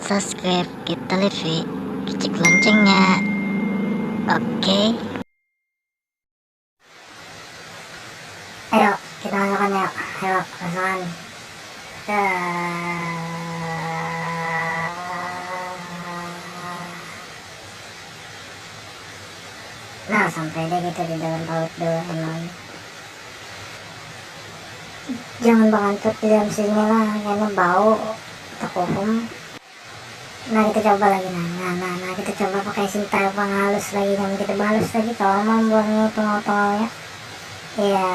subscribe kita TV, kecil loncengnya. Oke. Ayo kita masukkan yuk. Ayo masukkan. Nah sampai deh kita di dalam paut Doraemon. Jangan bangantut di dalam sini lah, karena bau takuhum. Nah kita coba lagi nah kita coba pakai sintar penghalus lagi, dan kita balus lagi kalau mau buangnya tengah-tengahnya. Iya.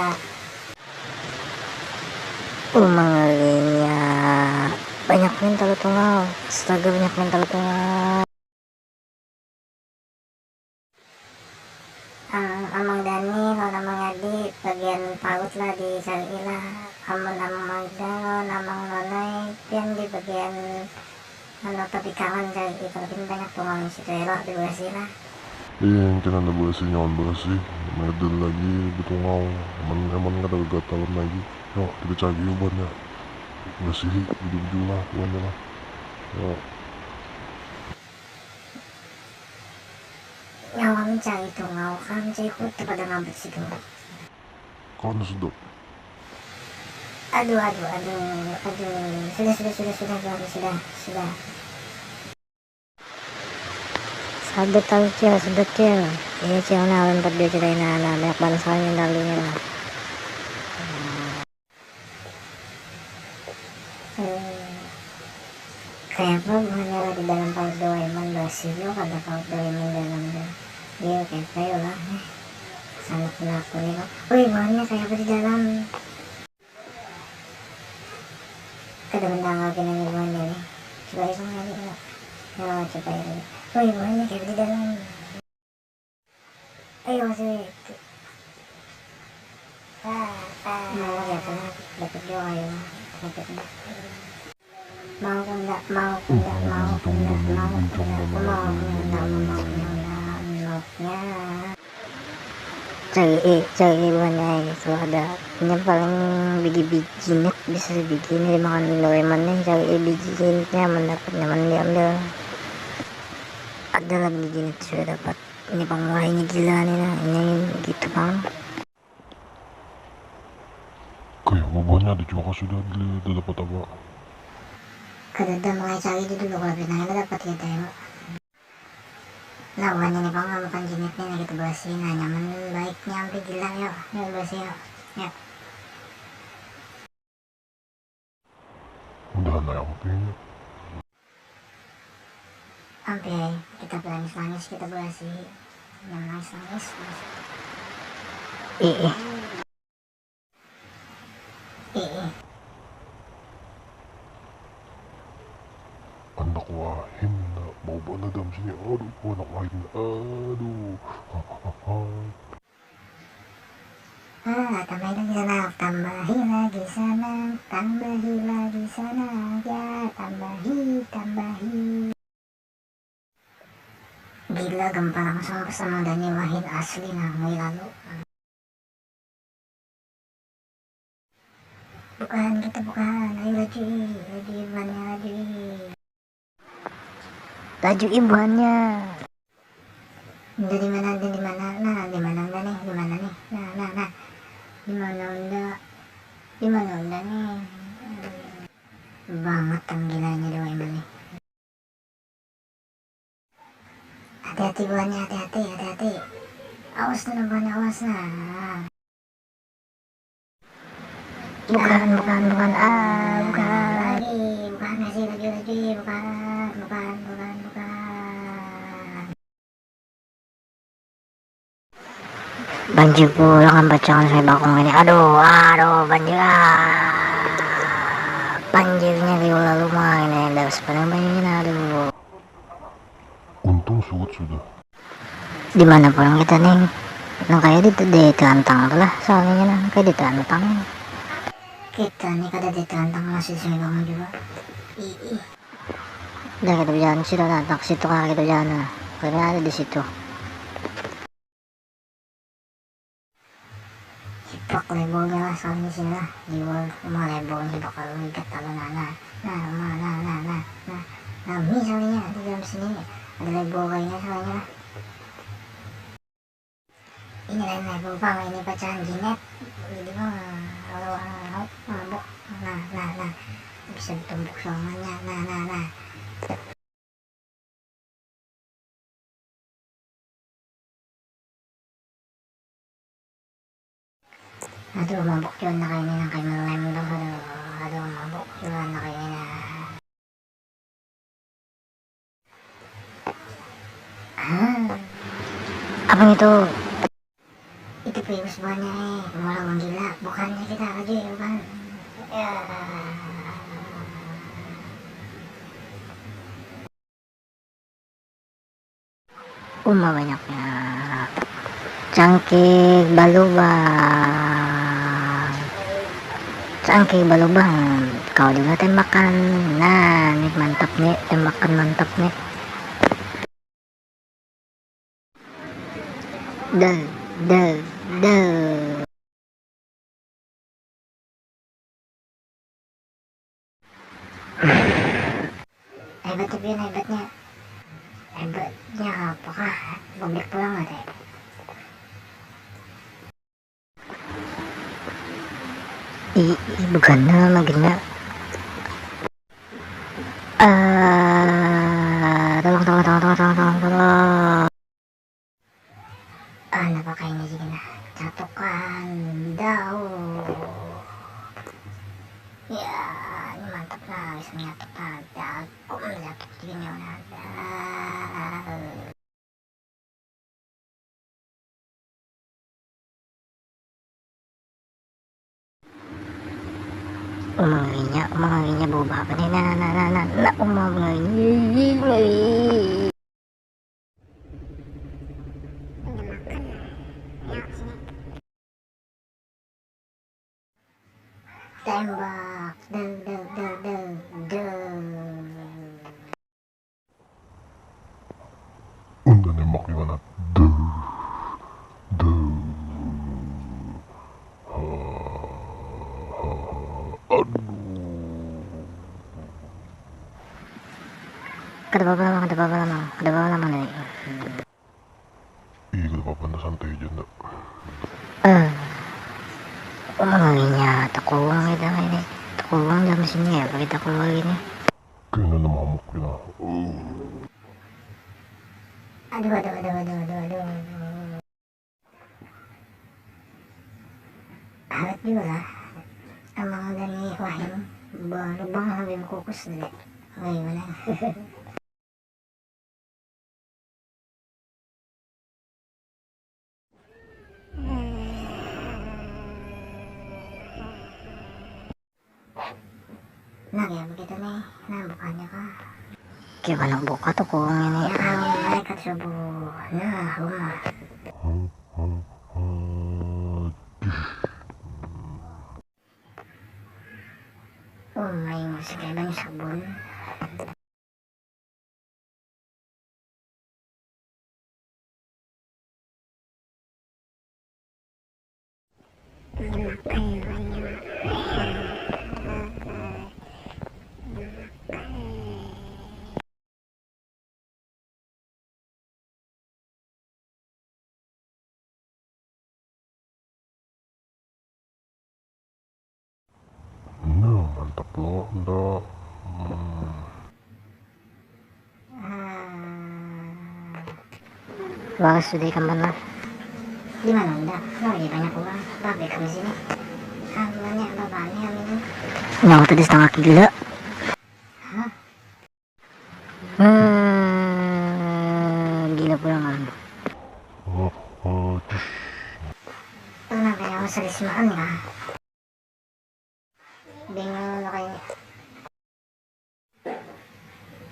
Mangalinya banyak mental tunggal, astaga banyak mental tunggal. Amang Dani kalau Amang Yadi bagian paut lah di cari lah. Amang Magda, Amang Nonai yang di bagian pabikawan cari. Kalau ini banyak tunggal di situ ya, di bersih lah. Iya, yang kena bersih, nyaman bersih, medel lagi betungau, emang ada gatalan lagi. Yuk kita cari ubannya, bersih, baju lah, ubannya lah. Yuk. Nyawa mencari tungau, kan mencari kutu pada ngabut situ. Kan sudah. Aduh, sudah. Sadet tahu cil, sadet cil. Iya cil, nah lempar dia cerain anak banyak banget soalnya dalunya lah. Kayak apa bukannya di dalam paut Doraemon bersih lo, ada paut Doraemon dalamnya. Iya kayak kayak lah. Sangat pelaku nih kok. Wih bukannya kayak apa di dalam. Ada benda lagi nanya bukannya nih. Coba itu nanya nih. Ya coba ya. Wih bukannya kayak di dalam. Ayo masih. Mau ya kan dapat doa ya. Mau Cari bukannya kalau ada yang paling biji-biji net bisa bikin ini makan di Doraemon nih, cari biji netnya mendapat nyaman diambil. Ada lah biji net sudah dapat. Ini pangurainya gila nih nah, ini gitu bang. Kayak ubannya dijual sudah, udah dapat apa? Kada mulai cari dulu kalau benangnya dapat gitu ya. Nah bukannya nih bang, bukan jenisnya nih kita bersihin, nah nyaman baiknya sampai gila yuk, yuk bersih yuk. Udah sampai. Sampai kita nangis kita bersih, yang nangis. Iya. Anak wahim na bau banget dalam sini. Aduh, anak wahim na. Aduh. Tambahi lagi sana, ya tambahi. Gila gempa langsung sama Dani Wahid asli nah mulai lalu. Bukan kita bukan, ayo lagi ibuannya lagi. Laju ibuannya. Di mana nih? Nah. Di mana unda nih? Banget tanggilanya Doraemon nih. Hati-hati buannya, hati-hati. Awas na buannya, awas na. Bukan. Bukan lagi, bukan. Banjir pulang bacaan saya bakung ini. Aduh banjir. Banjirnya di lalu mah ini dari sepanjang banjir. Aduh. Untung surut sudah. Di mana pulang kita nih? Nah kayak di telantang tuh lah soalnya nah kayak di telantang. Kita nih kada di telantang masih saya bangun juga. Udah kita berjalan situ nah, situ kan kita jalan nah. Karena ada di situ. Pak lebolnya lah soalnya sih lah di rumah lebolnya bakal lihat kalau nah misa sini adalah bukanya sa kanya. Inilanay po pa, may inipatsyahan ginet. Hindi mo, mabok. Na. Bisa tumbok sa kanya, na. Aduh, mabok yun na kayo ng kay Malem daw. Aduh, mabok yun na kayo na. Abang itu Itu famous ba niya eh. Walang gila. Bukan niya kita aja ya kan. Ya. banyaknya cangkir balubang. Cangkir balubang. Kau juga tembakan. Nah, nih mantap nih, tembakan mantap nih. Duh. Hebat tapi yun, hebatnya. Hebatnya apakah? Publik pulang nggak deh? Bukan maganda. Tolong. Napakain sige na. Catukan daw. Yan, mantap na. Isang nyatok na. Dagom, nyatok sige nyo na. Umanginya boba pa nih. Na umanginya. Tembak. Udah nembak gimana? Kada baba lamang nih. Iya, kenapa na santai aja ndak? Umanginya takuwang kita ini. Takuwang dalam sini ya, kita keluar ini. Kayaknya namamok yun ah. Aduh. Awet juga lah. Ang mga gani wahim. Lubang na sabi mo kukus na. Okay, wala. Kaya begitu nih. Nah, bukannya kah? Gimana buka tuh kuwang ini? Ya kalau malaikat subuh. Nah, rumah. May segalanya sabun. Nah, mantap loh, ndak. Bagus sudah ikan mana? Di mana enggak? Lagi banyak orang. Babe kami sini. Banyak babanya ini. Nyawa tadi setengah kilo. Hah? Gila pulang. Kenapa yang selismaan ya? Bingung na kayo.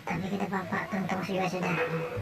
Tapi kita papa, tuntong siya sudah.